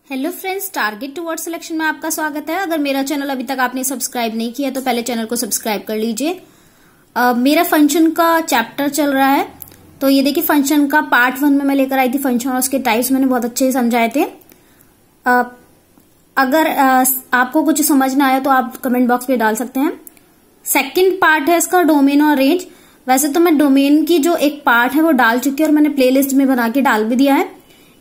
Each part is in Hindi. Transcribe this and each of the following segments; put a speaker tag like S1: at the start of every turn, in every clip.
S1: Hello friends, target towards selection में आपका स्वागत है। अगर मेरा चैनल अभी तक आपने सब्सक्राइब नहीं किया तो पहले चैनल को सब्सक्राइब कर लीजिए। मेरा फंक्शन का चैप्टर चल रहा है, तो ये देखिए फंक्शन का पार्ट 1 में मैं लेकर आई थी फंक्शन और उसके टाइप्स मैंने बहुत अच्छे से समझाए थे। अगर आपको कुछ समझ ना आया तो आप कमेंट बॉक्स में डाल सकते हैं। सेकेंड पार्ट है इसका डोमेन और रेंज। वैसे तो मैं डोमेन की जो एक पार्ट है वो डाल चुकी है और मैंने प्लेलिस्ट में बना के डाल भी दिया है।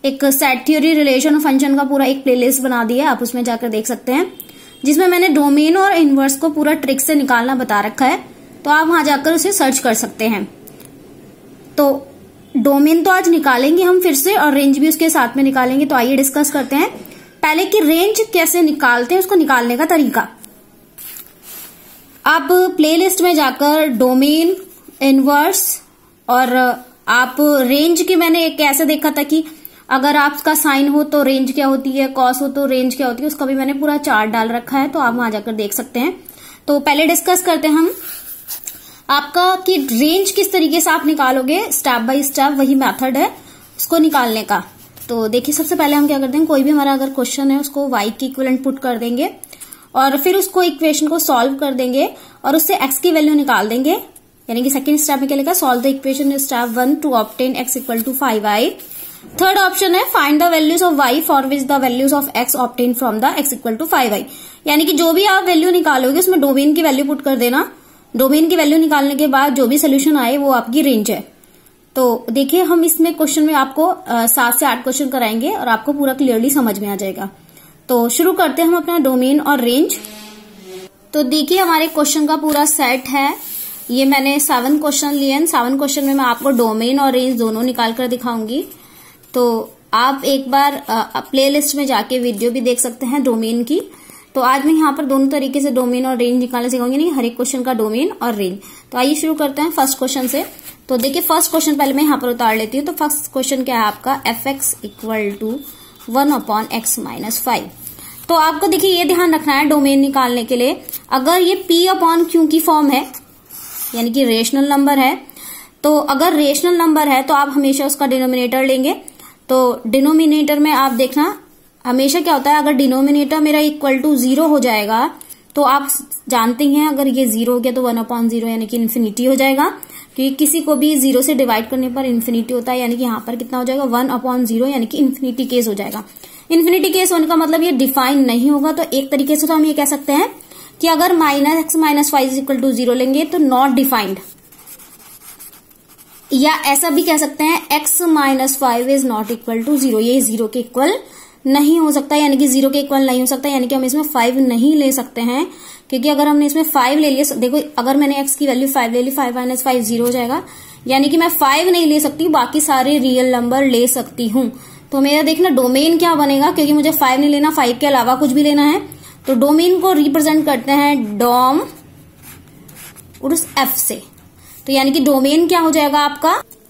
S1: एक सेट थ्योरी रिलेशन और फंक्शन का पूरा एक प्लेलिस्ट बना दिया है, आप उसमें जाकर देख सकते हैं, जिसमें मैंने डोमेन और इनवर्स को पूरा ट्रिक से निकालना बता रखा है, तो आप वहां जाकर उसे सर्च कर सकते हैं। तो डोमेन तो आज निकालेंगे हम फिर से और रेंज भी उसके साथ में निकालेंगे। तो आइए डिस्कस करते हैं पहले कि रेंज कैसे निकालते हैं, उसको निकालने का तरीका। आप प्लेलिस्ट में जाकर डोमेन, इनवर्स और आप रेंज की मैंने एक ऐसे देखा था कि अगर आपका साइन हो तो रेंज क्या होती है, कॉस हो तो रेंज क्या होती है, उसका भी मैंने पूरा चार्ट डाल रखा है, तो आप वहां जाकर देख सकते हैं। तो पहले डिस्कस करते हैं हम आपका कि रेंज किस तरीके से आप निकालोगे। स्टेप बाय स्टेप वही मेथड है उसको निकालने का। तो देखिए सबसे पहले हम क्या करते हैं, कोई भी हमारा अगर क्वेश्चन है उसको y की इक्विवेलेंट पुट कर देंगे और फिर उसको इक्वेशन को सॉल्व कर देंगे और उससे x की वैल्यू निकाल देंगे। यानी कि सेकंड स्टेप में क्या लिखा, solve the equation step 1 to obtain x equal to 5i। Third option है find the values of y for which the values of x obtain from the x equal to 5i। यानी कि जो भी आप वैल्यू निकालोगे उसमें डोमेन की वैल्यू पुट कर देना। डोमेन की वैल्यू निकालने के बाद जो भी सोल्यूशन आए वो आपकी रेंज है। तो देखिए हम इसमें क्वेश्चन में आपको 7 से 8 क्वेश्चन कराएंगे और आपको पूरा क्लियरली समझ में आ जाएगा। तो शुरू करते हैं हम अपना डोमेन और रेंज। तो देखिए हमारे क्वेश्चन का पूरा सेट है। ये मैंने 7 क्वेश्चन लिए हैं। 7 क्वेश्चन में मैं आपको डोमेन और रेंज दोनों निकाल कर दिखाऊंगी। तो आप एक बार प्लेलिस्ट में जाके वीडियो भी देख सकते हैं डोमेन की। तो आज मैं यहाँ पर दोनों तरीके से डोमेन और रेंज निकालने सिखाऊंगी, नहीं हर एक क्वेश्चन का डोमेन और रेंज। तो आइए शुरू करते हैं फर्स्ट क्वेश्चन से। तो देखिए फर्स्ट क्वेश्चन पहले मैं यहाँ पर उतार लेती हूँ। तो फर्स्ट क्वेश्चन क्या है आपका, fx इक्वल टू 1/x-5। तो आपको देखिए ये ध्यान रखना है डोमेन निकालने के लिए, अगर ये p/q की फॉर्म है यानी कि रेशनल नंबर है, तो अगर रेशनल नंबर है तो आप हमेशा उसका डिनोमिनेटर लेंगे। तो डिनोमिनेटर में आप देखना हमेशा क्या होता है, अगर डिनोमिनेटर मेरा इक्वल टू 0 हो जाएगा तो आप जानते हैं अगर ये 0 हो गया तो 1/0 यानी कि इन्फिनिटी हो जाएगा, क्योंकि किसी को भी 0 से डिवाइड करने पर इन्फिनिटी होता है। यानी कि यहाँ पर कितना हो जाएगा 1/0 यानी कि इन्फिनिटी केस हो जाएगा। इन्फिनिटी केस होने का मतलब ये डिफाइन नहीं होगा। तो एक तरीके से तो हम ये कह सकते हैं कि अगर -x-5 इक्वल टू 0 लेंगे तो नॉट डिफाइंड, या ऐसा भी कह सकते हैं x-5 is not equal to 0, ये 0 के इक्वल नहीं हो सकता, यानी कि 0 के इक्वल नहीं हो सकता, यानी कि हम इसमें 5 नहीं ले सकते हैं। क्योंकि अगर हमने इसमें 5 ले लिया, देखो अगर मैंने x की वैल्यू 5 ले ली, 5 - 5 0 हो जाएगा, यानी कि मैं 5 नहीं ले सकती, बाकी सारे रियल नंबर ले सकती हूँ। तो मेरा देखना डोमेन क्या बनेगा, क्योंकि मुझे 5 नहीं लेना, 5 के अलावा कुछ भी लेना है। तो डोमेन को रिप्रेजेंट करते हैं डोम उस f से। तो यानी कि डोमेन क्या हो जाएगा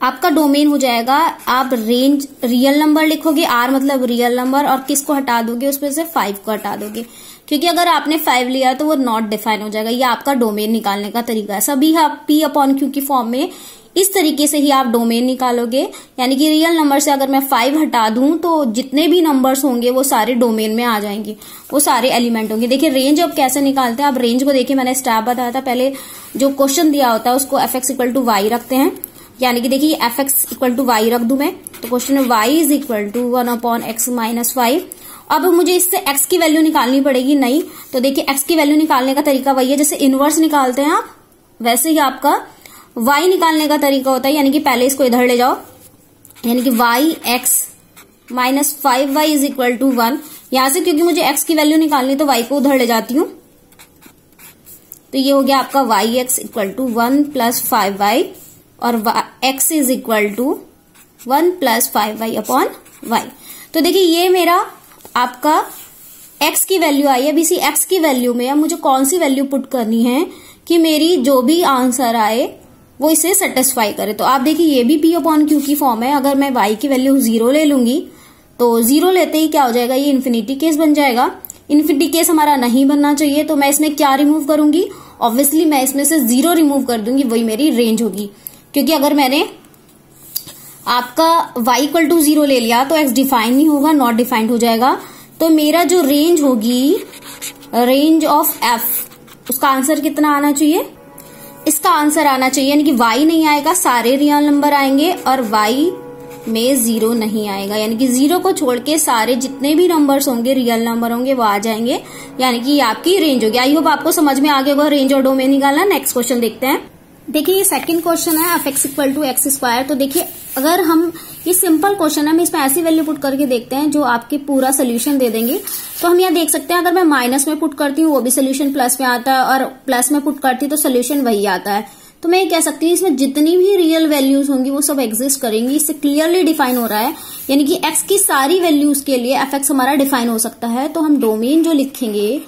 S1: आपका डोमेन हो जाएगा, आप रेंज रियल नंबर लिखोगे, r मतलब रियल नंबर, और किसको हटा दोगे उसमें से 5 को हटा दोगे, क्योंकि अगर आपने 5 लिया तो वो नॉट डिफाइन हो जाएगा। ये आपका डोमेन निकालने का तरीका है। सभी आप p/q की फॉर्म में इस तरीके से ही आप डोमेन निकालोगे। यानी कि रियल नंबर से अगर मैं 5 हटा दूं तो जितने भी नंबर्स होंगे वो सारे डोमेन में आ जाएंगे, वो सारे एलिमेंट होंगे। देखिए रेंज अब कैसे निकालते हैं, आप रेंज को देखिए मैंने स्टेप बताया था। पहले जो क्वेश्चन दिया होता है उसको fx इक्वल टू y रखते हैं, यानी कि देखिए fx इक्वल टू y रख दूं मैं, तो क्वेश्चन में y is equal to 1/x-5। अब मुझे इससे x की वैल्यू निकालनी पड़ेगी, नहीं तो देखिए x की वैल्यू निकालने का तरीका वही है जैसे इनवर्स निकालते हैं आप, वैसे ही आपका y निकालने का तरीका होता है। यानी कि पहले इसको इधर ले जाओ, यानी कि y(x-5y इज इक्वल टू 1। यहां से क्योंकि मुझे x की वैल्यू निकालनी तो y को उधर ले जाती हूं, तो ये हो गया आपका yx इक्वल टू 1 + 5y और x is equal to 1 + 5y/y। तो देखिए ये मेरा आपका x की वैल्यू आई है। अब इसी x की वैल्यू में अब मुझे कौन सी वैल्यू पुट करनी है कि मेरी जो भी आंसर आए वो इसे सेटिस्फाई करे। तो आप देखिए ये भी p/q की फॉर्म है। अगर मैं y की वैल्यू 0 ले लूंगी तो 0 लेते ही क्या हो जाएगा, ये इन्फिनिटी केस बन जाएगा। इन्फिनिटी केस हमारा नहीं बनना चाहिए, तो मैं इसमें क्या रिमूव करूंगी, ऑब्वियसली मैं इसमें से 0 रिमूव कर दूंगी, वही मेरी रेंज होगी। क्योंकि अगर मैंने आपका y इक्वल टू 0 ले लिया तो x डिफाइन नहीं होगा, नॉट डिफाइंड हो जाएगा। तो मेरा जो रेंज होगी, रेंज ऑफ एफ, उसका आंसर कितना आना चाहिए? इसका आंसर आना चाहिए, यानी कि y नहीं आएगा, सारे रियल नंबर आएंगे और y में 0 नहीं आएगा, यानी कि 0 को छोड़ के सारे जितने भी नंबर्स होंगे, रियल नंबर होंगे, वो आ जाएंगे, यानी कि ये आपकी रेंज होगी। आई होप आपको समझ में आ गया होगा रेंज और डोमेन निकालना। नेक्स्ट क्वेश्चन देखते हैं। देखिए ये सेकंड क्वेश्चन है, f x equal to x square. तो देखिए अगर हम, ये सिंपल क्वेश्चन है, हम इसमें ऐसी वैल्यू पुट करके देखते हैं जो आपके पूरा सोल्यूशन दे देंगे। तो हम यहाँ देख सकते हैं, अगर मैं माइनस में पुट करती हूँ वो भी सोल्यूशन प्लस में आता है, और प्लस में पुट करती हूँ तो सोल्यूशन वही आता है। तो मैं ये कह सकती हूँ इसमें जितनी भी रियल वैल्यूज होंगी वो सब एग्जिस्ट करेंगी। इससे क्लियरली डिफाइन हो रहा है, यानी कि एक्स की सारी वैल्यूज के लिए एफ एक्स हमारा डिफाइन हो सकता है। तो हम डोमेन जो लिखेंगे,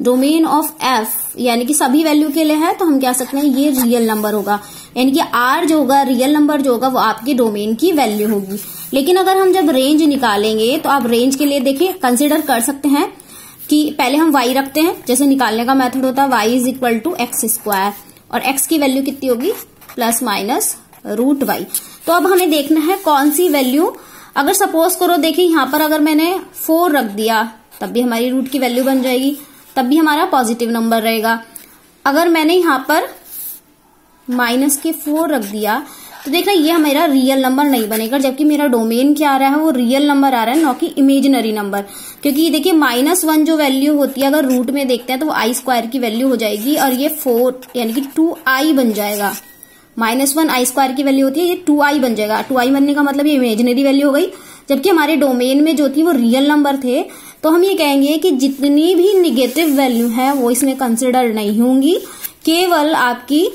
S1: डोमेन ऑफ एफ, यानी कि सभी वैल्यू के लिए है, तो हम कह सकते हैं ये रियल नंबर होगा, यानी कि आर जो होगा, रियल नंबर जो होगा, वो आपके डोमेन की वैल्यू होगी। लेकिन अगर हम जब रेंज निकालेंगे तो आप रेंज के लिए देखिए कंसिडर कर सकते हैं कि पहले हम y रखते हैं, जैसे निकालने का मेथड होता है y is equal to x square, और x की वैल्यू कितनी होगी? Plus minus root y। तो अब हमें देखना है कौन सी वैल्यू, अगर सपोज करो देखिए यहाँ पर अगर मैंने 4 रख दिया तब भी हमारी रूट की वैल्यू बन जाएगी, तब भी हमारा पॉजिटिव नंबर रहेगा। अगर मैंने यहाँ पर माइनस के 4 रख दिया तो देखना ये हमारा रियल नंबर नहीं बनेगा, जबकि मेरा डोमेन क्या आ रहा है, वो रियल नंबर आ रहा है, ना कि इमेजिनरी नंबर। क्योंकि देखिए -1 जो वैल्यू होती है अगर रूट में देखते हैं तो वो आई स्क्वायर की वैल्यू हो जाएगी, और ये 4 यानी कि 2i बन जाएगा। -1 आई स्क्वायर की वैल्यू होती है, ये 2i बन जाएगा। 2i बनने का मतलब ये इमेजिनरी वैल्यू हो गई, जबकि हमारे डोमेन में जो थी वो रियल नंबर थे। तो हम ये कहेंगे कि जितनी भी निगेटिव वैल्यू है वो इसमें कंसिडर नहीं होंगी, केवल आपकी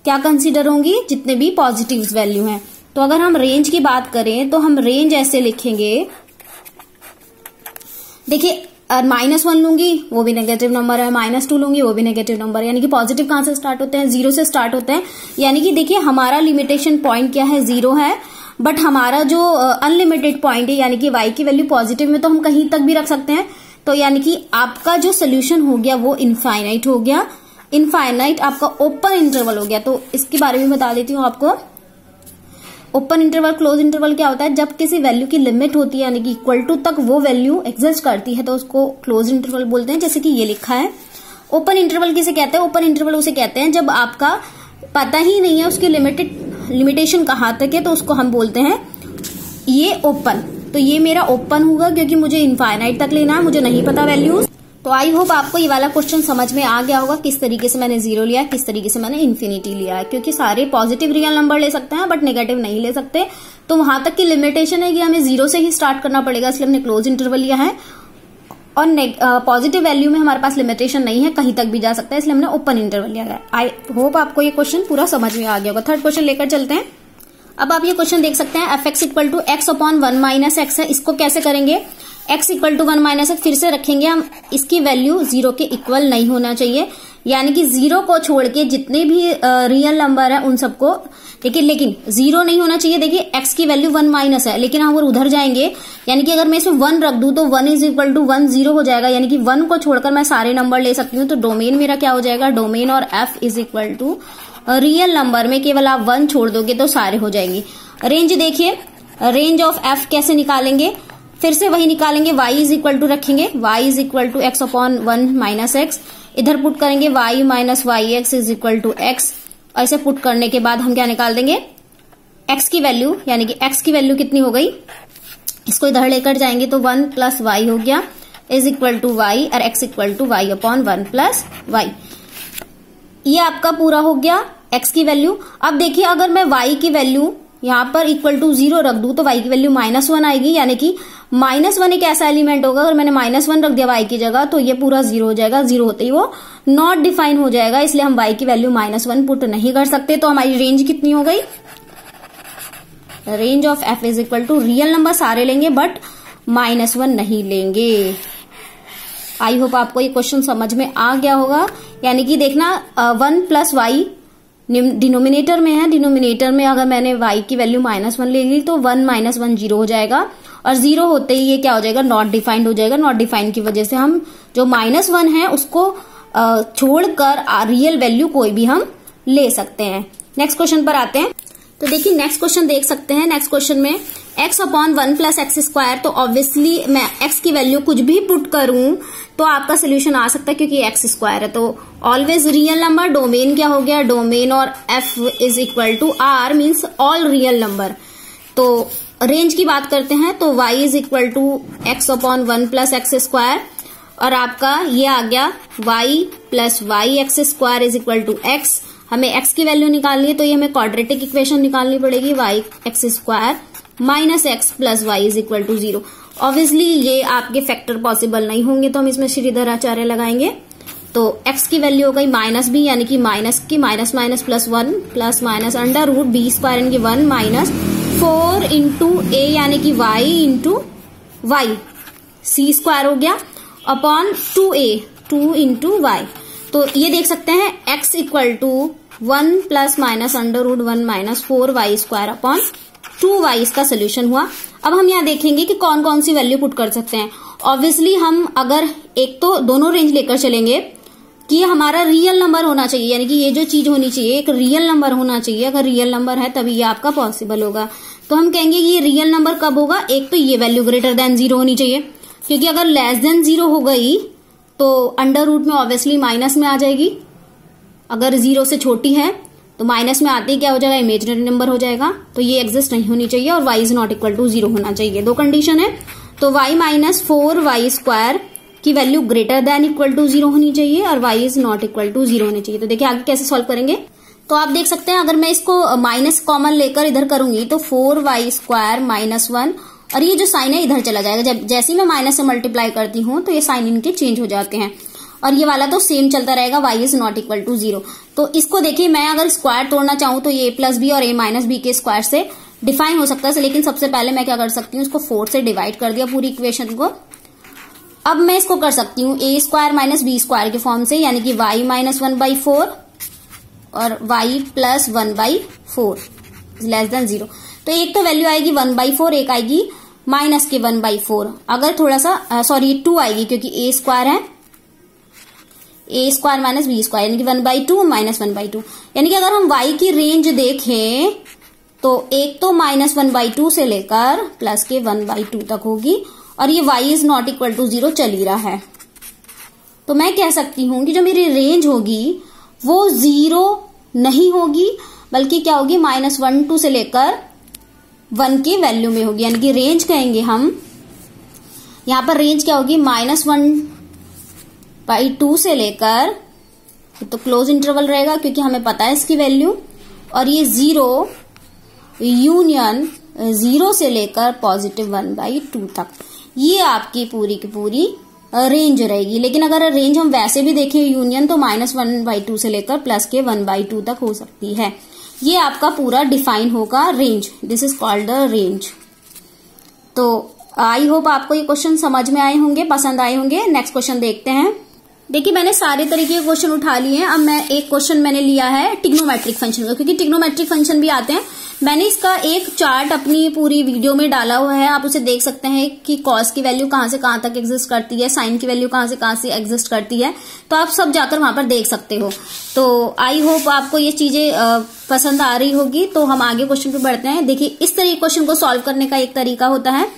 S1: क्या कंसिडर होंगी? जितने भी पॉजिटिव वैल्यू हैं। तो अगर हम रेंज की बात करें तो हम रेंज ऐसे लिखेंगे, देखिए -1 लूंगी वो भी नेगेटिव नंबर है, -2 लूंगी वो भी नेगेटिव नंबर है, यानी कि पॉजिटिव कहां से स्टार्ट होते हैं? 0 से स्टार्ट होते हैं। यानी कि देखिए हमारा लिमिटेशन पॉइंट क्या है? 0 है, बट हमारा जो अनलिमिटेड पॉइंट है, यानी कि y की वैल्यू पॉजिटिव में तो हम कहीं तक भी रख सकते हैं। तो यानी कि आपका जो सोल्यूशन हो गया वो इनफाइनाइट हो गया, इनफाइनाइट आपका ओपन इंटरवल हो गया। तो इसके बारे में बता देती हूँ आपको। ओपन इंटरवल, क्लोज इंटरवल क्या होता है? जब किसी वैल्यू की लिमिट होती है, यानी कि इक्वल टू तक वो वैल्यू एग्जिस्ट करती है, तो उसको क्लोज इंटरवल बोलते हैं। जैसे कि ये लिखा है। ओपन इंटरवल किसे कहते हैं? ओपन इंटरवल उसे कहते हैं जब आपका पता ही नहीं है उसकी लिमिटेशन कहाँ तक है, तो उसको हम बोलते हैं ये ओपन। तो ये मेरा ओपन होगा क्योंकि मुझे इनफाइनाइट तक लेना है, मुझे नहीं पता वैल्यूज। तो आई होप आपको ये वाला क्वेश्चन समझ में आ गया होगा, किस तरीके से मैंने 0 लिया, किस तरीके से मैंने इन्फिनिटी लिया है। क्योंकि सारे पॉजिटिव रियल नंबर ले सकते हैं बट नेगेटिव नहीं ले सकते, तो वहां तक की लिमिटेशन है कि हमें 0 से ही स्टार्ट करना पड़ेगा, इसलिए हमने क्लोज इंटरवल लिया है। और पॉजिटिव वैल्यू में हमारे पास लिमिटेशन नहीं है, कहीं तक भी जा सकता है, इसलिए हमने ओपन इंटरवल लिया है। आई होप आपको ये क्वेश्चन पूरा समझ में आ गया होगा। थर्ड क्वेश्चन लेकर चलते हैं। अब आप ये क्वेश्चन देख सकते हैं, f x equal to x upon 1 minus x है। इसको कैसे करेंगे? x equal to 1 minus x फिर से रखेंगे हम, इसकी वैल्यू 0 के इक्वल नहीं होना चाहिए, यानी कि 0 को छोड़ के जितने भी रियल नंबर है उन सबको देखिए, लेकिन 0 नहीं होना चाहिए। देखिए x की वैल्यू 1 माइनस है, लेकिन हम अगर उधर जाएंगे, यानी कि अगर मैं इसमें 1 रख दूं तो 1 इज इक्वल टू 1 0 हो जाएगा, यानी कि 1 को छोड़कर मैं सारे नंबर ले सकती हूँ। तो डोमेन मेरा क्या हो जाएगा? डोमेन और f is equal to real number में केवल आप 1 छोड़ दोगे तो सारे हो जाएंगे। रेंज देखिए, रेंज ऑफ f कैसे निकालेंगे? फिर से वही निकालेंगे, y इज इक्वल टू रखेंगे, y is equal to x upon 1 minus x, इधर पुट करेंगे y minus y x is equal to x, और ऐसे पुट करने के बाद हम क्या निकाल देंगे? x की वैल्यू, यानी कि x की वैल्यू कितनी हो गई? इसको इधर लेकर जाएंगे तो 1 प्लस वाई हो गया इज इक्वल टू वाई, और x equal to y upon 1 plus y. ये आपका पूरा हो गया x की वैल्यू। अब देखिए अगर मैं y की वैल्यू यहाँ पर इक्वल टू 0 रख दूं तो y की वैल्यू -1 आएगी, यानी कि -1 एक ऐसा एलिमेंट होगा, अगर मैंने -1 रख दिया y की जगह तो ये पूरा 0 हो जाएगा। 0 होते ही वो नॉट डिफाइन हो जाएगा, इसलिए हम y की वैल्यू -1 पुट नहीं कर सकते। तो हमारी रेंज कितनी हो गई? Range of f is equal to real number सारे लेंगे बट -1 नहीं लेंगे। आई होप आपको ये क्वेश्चन समझ में आ गया होगा। यानी कि देखना 1 प्लस वाई डिनोमिनेटर में है, डिनोमिनेटर में अगर मैंने y की वैल्यू -1 ले ली तो 1 माइनस 1 0 हो जाएगा, और 0 होते ही ये क्या हो जाएगा? नॉट डिफाइंड हो जाएगा। नॉट डिफाइंड की वजह से हम जो -1 है उसको छोड़कर रियल वैल्यू कोई भी हम ले सकते हैं। नेक्स्ट क्वेश्चन पर आते हैं। तो देखिए नेक्स्ट क्वेश्चन देख सकते हैं। नेक्स्ट क्वेश्चन में x upon 1 plus x square, तो ऑब्वियसली मैं x की वैल्यू कुछ भी पुट करूं तो आपका सोल्यूशन आ सकता है क्योंकि x स्क्वायर है। तो ऑलवेज रियल नंबर, डोमेन क्या हो गया, डोमेन और f is equal to r means all real number. तो रेंज की बात करते हैं तो y is equal to x upon 1 plus x square, और आपका ये आ गया y plus y x square is equal to x। हमें x की वैल्यू निकालनी है तो ये हमें क्वाड्रेटिक इक्वेशन निकालनी पड़ेगी, y x square minus x plus y is equal to 0। Obviously ये आपके फैक्टर पॉसिबल नहीं होंगे तो हम इसमें श्रीधर आचार्य लगाएंगे। तो x की वैल्यू हो गई माइनस b यानी कि माइनस की minus minus plus 1 plus minus under root b square यानी कि 1 माइनस 4 इंटू a यानी कि y into y c square हो गया अपॉन 2a 2 इंटू वाई। तो ये देख सकते हैं x equal to 1 plus minus under root 1 minus 4 y square upon 2y इसका सोल्यूशन हुआ। अब हम यहाँ देखेंगे कि कौन कौन सी वैल्यू पुट कर सकते हैं। ऑब्वियसली हम अगर एक तो दोनों रेंज लेकर चलेंगे कि हमारा रियल नंबर होना चाहिए, यानी कि ये जो चीज होनी चाहिए एक रियल नंबर होना चाहिए। अगर रियल नंबर है तभी ये आपका पॉसिबल होगा। तो हम कहेंगे कि ये रियल नंबर कब होगा, एक तो ये वैल्यू ग्रेटर देन 0 होनी चाहिए, क्योंकि अगर लेस देन 0 हो गई तो अंडर रूट में ऑब्वियसली माइनस में आ जाएगी। अगर 0 से छोटी है तो माइनस में आते ही क्या हो जाएगा, इमेजिनरी नंबर हो जाएगा। तो ये एग्जिस्ट नहीं होनी चाहिए और y is not equal to 0 होना चाहिए। दो कंडीशन है। तो y माइनस 4 वाई स्क्वायर की value greater than equal to 0 होनी चाहिए और y is not equal to 0 होनी चाहिए। तो देखिए आगे कैसे सॉल्व करेंगे। तो आप देख सकते हैं अगर मैं इसको माइनस कॉमन लेकर इधर करूंगी तो 4 वाई स्क्वायर माइनस 1, और ये जो साइन है इधर चला जाएगा। जब जैसे ही मैं माइनस से मल्टीप्लाई करती हूँ तो ये साइन इनके चेंज हो जाते हैं, और ये वाला तो सेम चलता रहेगा, y is not equal to 0। तो इसको देखिए मैं अगर स्क्वायर तोड़ना चाहूं तो ये प्लस बी और a माइनस बी के स्क्वायर से डिफाइन हो सकता है। लेकिन सबसे पहले मैं क्या कर सकती हूँ, इसको 4 से डिवाइड कर दिया पूरी इक्वेशन को। अब मैं इसको कर सकती हूँ a square minus b square के फॉर्म से, यानी कि y माइनस 1/4 और y प्लस 1/4 लेस देन 0। तो एक तो वैल्यू आएगी 1/4, एक आएगी माइनस के 1/4। अगर थोड़ा सा सॉरी 2 आएगी क्योंकि a स्क्वायर है, a square minus b square यानी कि 1/2 माइनस 1/2। यानी कि अगर हम y की रेंज देखें तो एक तो माइनस 1/2 से लेकर प्लस के 1/2 तक होगी, और ये y is not equal to 0 चल ही रहा है। तो मैं कह सकती हूं कि जो मेरी रेंज होगी वो 0 नहीं होगी, बल्कि क्या होगी, -1 से लेकर 1 की वैल्यू में होगी। यानी कि रेंज कहेंगे हम, यहां पर रेंज क्या होगी, -1/2 से लेकर, तो क्लोज इंटरवल रहेगा क्योंकि हमें पता है इसकी वैल्यू, और ये 0 यूनियन 0 से लेकर +1/2 तक, ये आपकी पूरी की पूरी रेंज रहेगी। लेकिन अगर रेंज हम वैसे भी देखें यूनियन, तो -1/2 से लेकर प्लस के 1/2 तक हो सकती है। ये आपका पूरा डिफाइन होगा range, this is called the range. तो आई होप आपको ये क्वेश्चन समझ में आए होंगे, पसंद आए होंगे। नेक्स्ट क्वेश्चन देखते हैं। देखिए मैंने सारे तरीके के क्वेश्चन उठा लिए हैं। अब मैं एक क्वेश्चन मैंने लिया है ट्रिग्नोमेट्रिक फंक्शन का, क्योंकि ट्रिग्नोमेट्रिक फंक्शन भी आते हैं। मैंने इसका एक चार्ट अपनी पूरी वीडियो में डाला हुआ है, आप उसे देख सकते हैं कि कॉस की वैल्यू कहां से कहां तक एग्जिस्ट करती है, साइन की वैल्यू कहां से एग्जिस्ट करती है। तो आप सब जाकर वहां पर देख सकते हो। तो आई होप आपको ये चीजें पसंद आ रही होगी। तो हम आगे क्वेश्चन पे बढ़ते हैं। देखिए इस तरीके क्वेश्चन को सॉल्व करने का एक तरीका होता है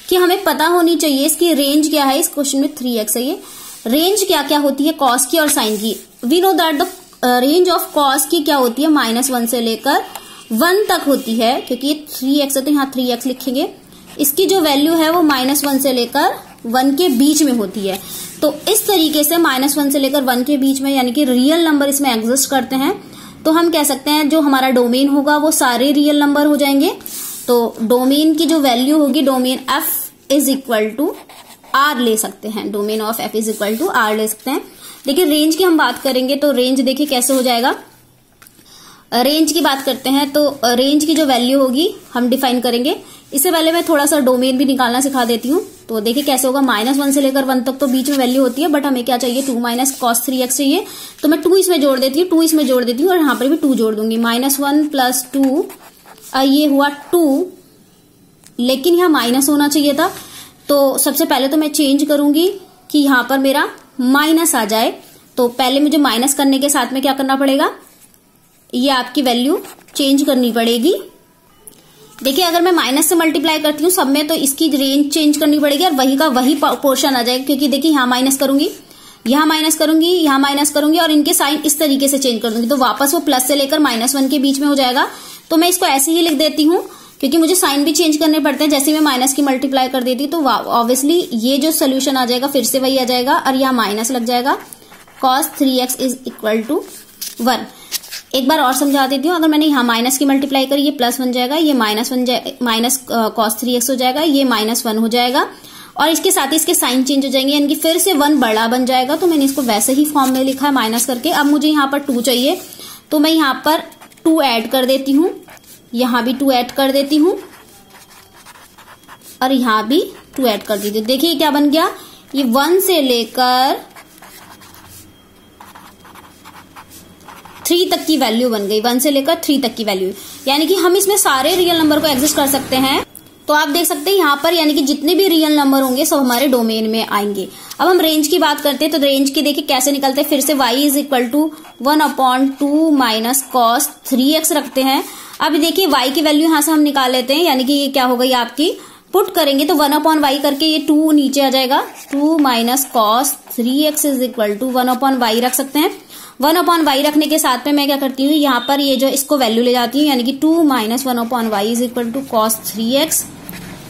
S1: कि हमें पता होनी चाहिए इसकी रेंज क्या है। इस क्वेश्चन में 3x है, ये रेंज क्या क्या होती है कॉस की और साइन की। We know that the range of cos की क्या होती है, -1 से लेकर 1 तक होती है, क्योंकि 3x है तो यहाँ 3x लिखेंगे। इसकी जो वैल्यू है वो -1 से लेकर 1 के बीच में होती है। तो इस तरीके से -1 से लेकर 1 के बीच में, यानी कि रियल नंबर इसमें एग्जिस्ट करते हैं। तो हम कह सकते हैं जो हमारा डोमेन होगा वो सारे रियल नंबर हो जाएंगे। तो डोमेन की जो वैल्यू होगी, domain f is equal to r ले सकते हैं, domain of f is equal to r ले सकते हैं। देखिए रेंज की हम बात करेंगे तो रेंज देखिए कैसे हो जाएगा। रेंज की बात करते हैं तो रेंज की जो वैल्यू होगी हम डिफाइन करेंगे। इससे पहले मैं थोड़ा सा डोमेन भी निकालना सिखा देती हूँ। तो देखिए कैसे होगा, -1 से लेकर 1 तक तो बीच में वैल्यू होती है, बट हमें क्या चाहिए, 2 माइनस cos 3x चाहिए। तो मैं 2 इसमें जोड़ देती हूँ, 2 इसमें जोड़ देती हूँ, और यहाँ पर भी 2 जोड़ दूंगी। -1 प्लस 2 ये हुआ 2, लेकिन यहाँ माइनस होना चाहिए था। तो सबसे पहले तो मैं चेंज करूंगी कि यहाँ पर मेरा माइनस आ जाए। तो पहले मुझे माइनस करने के साथ में क्या करना पड़ेगा, ये आपकी वैल्यू चेंज करनी पड़ेगी। देखिए अगर मैं माइनस से मल्टीप्लाई करती हूँ सब में तो इसकी रेंज चेंज करनी पड़ेगी और वही का वही पोर्शन आ जाएगा, क्योंकि देखिए यहाँ माइनस करूंगी, यहाँ माइनस करूंगी, यहाँ माइनस करूंगी और इनके साइन इस तरीके से चेंज कर दूंगी तो वापस वो प्लस से लेकर -1 के बीच में हो जाएगा। तो मैं इसको ऐसे ही लिख देती हूँ क्योंकि मुझे साइन भी चेंज करने पड़ते हैं। जैसे मैं माइनस की मल्टीप्लाई कर देती तो ऑब्वियसली ये जो सोल्यूशन आ जाएगा फिर से वही आ जाएगा और यहाँ माइनस लग जाएगा। cos 3x is equal to 1। एक बार और समझा देती हूँ, अगर मैंने यहाँ माइनस की मल्टीप्लाई करी ये प्लस बन जाएगा, ये माइनस cos 3x हो जाएगा, ये -1 हो जाएगा और इसके साथ ही इसके साइन चेंज हो जाएंगे, यानी कि फिर से 1 बड़ा बन जाएगा। तो मैंने इसको वैसे ही फॉर्म में लिखा है माइनस करके। अब मुझे यहाँ पर 2 चाहिए तो मैं यहाँ पर 2 ऐड कर देती हूँ, यहाँ भी 2 ऐड कर देती हूँ और यहाँ भी 2 ऐड कर देती हूँ। देखिए क्या बन गया, ये 1 से लेकर 3 तक की वैल्यू बन गई, 1 से लेकर 3 तक की वैल्यू, यानी कि हम इसमें सारे रियल नंबर को एग्जिस्ट कर सकते हैं। तो आप देख सकते हैं यहाँ पर यानी कि जितने भी रियल नंबर होंगे सब हमारे डोमेन में आएंगे। अब हम रेंज की बात करते हैं तो रेंज की देखिए कैसे निकलते हैं। फिर से y is equal to 1/2 minus cos 3x रखते हैं। अब देखिए y की वैल्यू यहाँ से हम निकाल लेते हैं, यानी कि ये क्या हो गई आपकी, पुट करेंगे तो 1/y करके ये 2 नीचे आ जाएगा, 2 minus cos 3x is equal to 1/y रख सकते हैं। 1/y रखने के साथ में मैं क्या करती हूँ, यहाँ पर ये जो इसको वैल्यू ले जाती हूँ, यानी कि 2 minus 1/y is equal to cos 3x,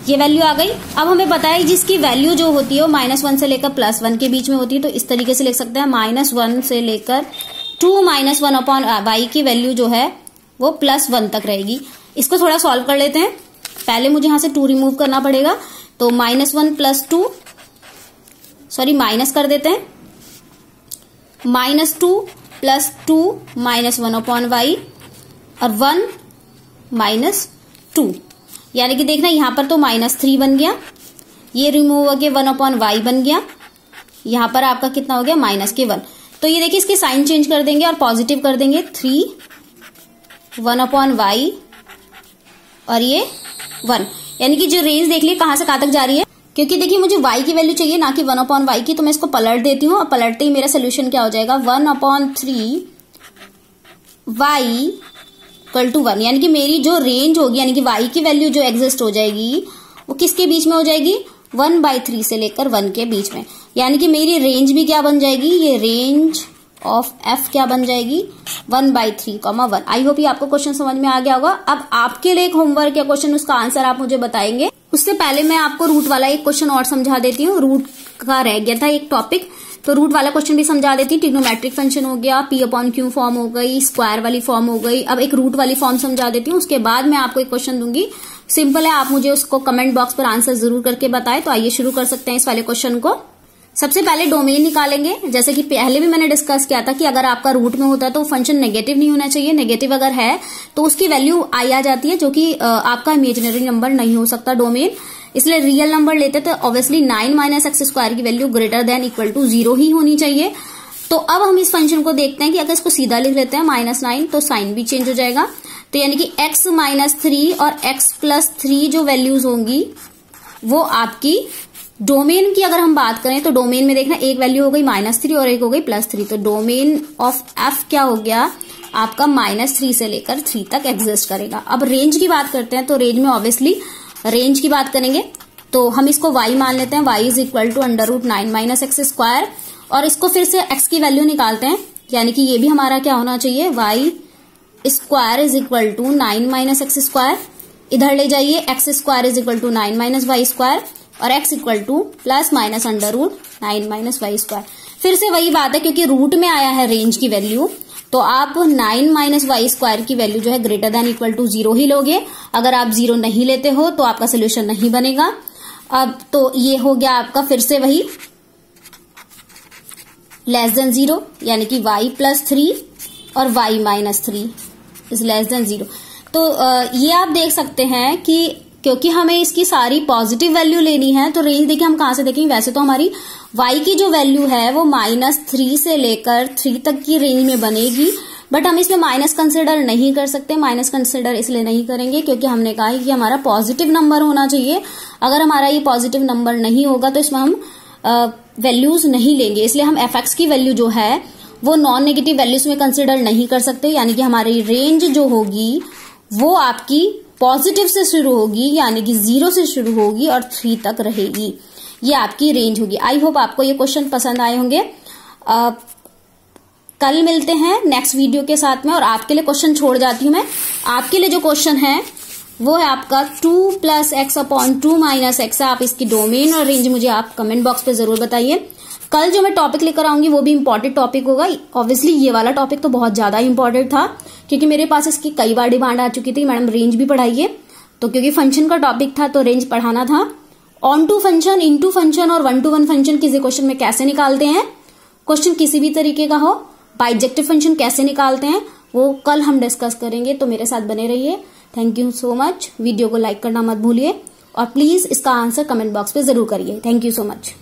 S1: ये वैल्यू आ गई। अब हमें पता है जिसकी वैल्यू जो होती है वो -1 से लेकर +1 के बीच में होती है, तो इस तरीके से लिख सकते हैं -1 से लेकर 2 माइनस 1/y की वैल्यू जो है वो +1 तक रहेगी। इसको थोड़ा सॉल्व कर लेते हैं। पहले मुझे यहाँ से 2 रिमूव करना पड़ेगा, तो -1 + 2 सॉरी माइनस कर देते हैं, -2 + 2 -1/y और 1 - 2, यानी कि देखना यहाँ पर तो -3 बन गया, ये रिमूव हो गया 1/y बन गया, यहाँ पर आपका कितना हो गया -1। तो ये देखिए इसके साइन चेंज कर देंगे और पॉजिटिव कर देंगे, 3 1/y और ये 1, यानी कि जो रेंज देख ली कहां से कहां तक जा रही है। क्योंकि देखिए मुझे y की वैल्यू चाहिए ना कि 1/y की, तो मैं इसको पलट देती हूँ और पलटते ही मेरा सोल्यूशन क्या हो जाएगा, 1/3 y इक्वल टू 1, यानी कि मेरी जो रेंज होगी यानी कि y की वैल्यू जो एग्जिस्ट हो जाएगी वो किसके बीच में हो जाएगी, 1/3 से लेकर 1 के बीच में, यानी कि मेरी रेंज भी क्या बन जाएगी, ये रेंज ऑफ f क्या बन जाएगी 1/3, 1। आई होप ये आपको क्वेश्चन समझ में आ गया होगा। अब आपके लिए एक होमवर्क या क्वेश्चन, उसका आंसर आप मुझे बताएंगे। उससे पहले मैं आपको रूट वाला एक क्वेश्चन और समझा देती हूँ। रूट का रह गया था एक टॉपिक, तो रूट वाला क्वेश्चन भी समझा देती हूँ। ट्रिग्नोमेट्रिक फंक्शन हो गया, P/Q फॉर्म हो गई, स्क्वायर वाली फॉर्म हो गई, अब एक रूट वाली फॉर्म समझा देती हूँ। उसके बाद मैं आपको एक क्वेश्चन दूंगी, सिंपल है, आप मुझे उसको कमेंट बॉक्स पर आंसर जरूर करके बताएं। तो आइए शुरू कर सकते हैं इस वाले क्वेश्चन को। सबसे पहले डोमेन निकालेंगे। जैसे कि पहले भी मैंने डिस्कस किया था कि अगर आपका रूट में होता है तो फंक्शन नेगेटिव नहीं होना चाहिए, नेगेटिव अगर है तो उसकी वैल्यू आई आ जाती है, जो कि आपका इमेजिनरी नंबर नहीं हो सकता डोमेन, इसलिए रियल नंबर लेते तो ऑब्वियसली 9 - x² की value greater than equal to 0 ही होनी चाहिए। तो अब हम इस फंक्शन को देखते हैं कि अगर इसको सीधा लिख लेते हैं -9 तो साइन भी चेंज हो जाएगा, तो यानी कि x - 3 और x + 3 जो वैल्यूज होंगी वो आपकी डोमेन की अगर हम बात करें तो डोमेन में देखना एक वैल्यू हो गई -3 और एक हो गई +3, तो डोमेन ऑफ f क्या हो गया आपका -3 से लेकर 3 तक एग्जिस्ट करेगा। अब रेंज की बात करते हैं, तो रेंज में ऑब्वियसली रेंज की बात करेंगे तो हम इसको y मान लेते हैं, y is equal to √9 - x², और इसको फिर से x की वैल्यू निकालते हैं, यानी कि ये भी हमारा क्या होना चाहिए, y² is equal to 9 - x², इधर ले जाइए, x² is equal to 9 - y² और x इक्वल टू ±√9 - y²। फिर से वही बात है, क्योंकि रूट में आया है रेंज की वैल्यू, तो आप 9 - y² की वैल्यू जो है ग्रेटर देन इक्वल टू 0 ही लोगे। अगर आप 0 नहीं लेते हो तो आपका सोल्यूशन नहीं बनेगा। अब तो ये हो गया आपका फिर से वही <0, यानी कि y + 3 और y - 3 इज <0। तो ये आप देख सकते हैं कि क्योंकि हमें इसकी सारी पॉजिटिव वैल्यू लेनी है, तो रेंज देखिए हम कहां से देखेंगे। वैसे तो हमारी y की जो वैल्यू है वो -3 से लेकर 3 तक की रेंज में बनेगी, बट हम इसमें माइनस कंसिडर नहीं कर सकते। माइनस कंसिडर इसलिए नहीं करेंगे क्योंकि हमने कहा है कि हमारा पॉजिटिव नंबर होना चाहिए। अगर हमारा ये पॉजिटिव नंबर नहीं होगा तो इसमें हम वैल्यूज नहीं लेंगे, इसलिए हम f(x) की वैल्यू जो है वो नॉन नेगेटिव वैल्यूज में कंसिडर नहीं कर सकते, यानी कि हमारी रेंज जो होगी वो आपकी पॉजिटिव से शुरू होगी यानी कि 0 से शुरू होगी और 3 तक रहेगी। ये आपकी रेंज होगी। आई होप आपको ये क्वेश्चन पसंद आए होंगे। कल मिलते हैं नेक्स्ट वीडियो के साथ में, और आपके लिए क्वेश्चन छोड़ जाती हूं मैं। आपके लिए जो क्वेश्चन है वो है आपका 2 + x/2 - x। आप इसकी डोमेन और रेंज मुझे आप कमेंट बॉक्स पे जरूर बताइए। कल जो मैं टॉपिक लेकर आऊंगी वो भी इंपॉर्टेंट टॉपिक होगा। ऑब्वियसली ये वाला टॉपिक तो बहुत ज्यादा इंपॉर्टेंट था, क्योंकि मेरे पास इसकी कई बार डिमांड आ चुकी थी, मैडम रेंज भी पढ़ाइए। तो क्योंकि फंक्शन का टॉपिक था तो रेंज पढ़ाना था। Onto function, into function और 1-to-1 फंक्शन किसी क्वेश्चन में कैसे निकालते हैं, क्वेश्चन किसी भी तरीके का हो, बाइजेक्टिव फंक्शन कैसे निकालते हैं, वो कल हम डिस्कस करेंगे। तो मेरे साथ बने रहिए। Thank you so much. Video को लाइक करना मत भूलिए और प्लीज इसका आंसर कमेंट बॉक्स पे जरूर करिए। Thank you so much.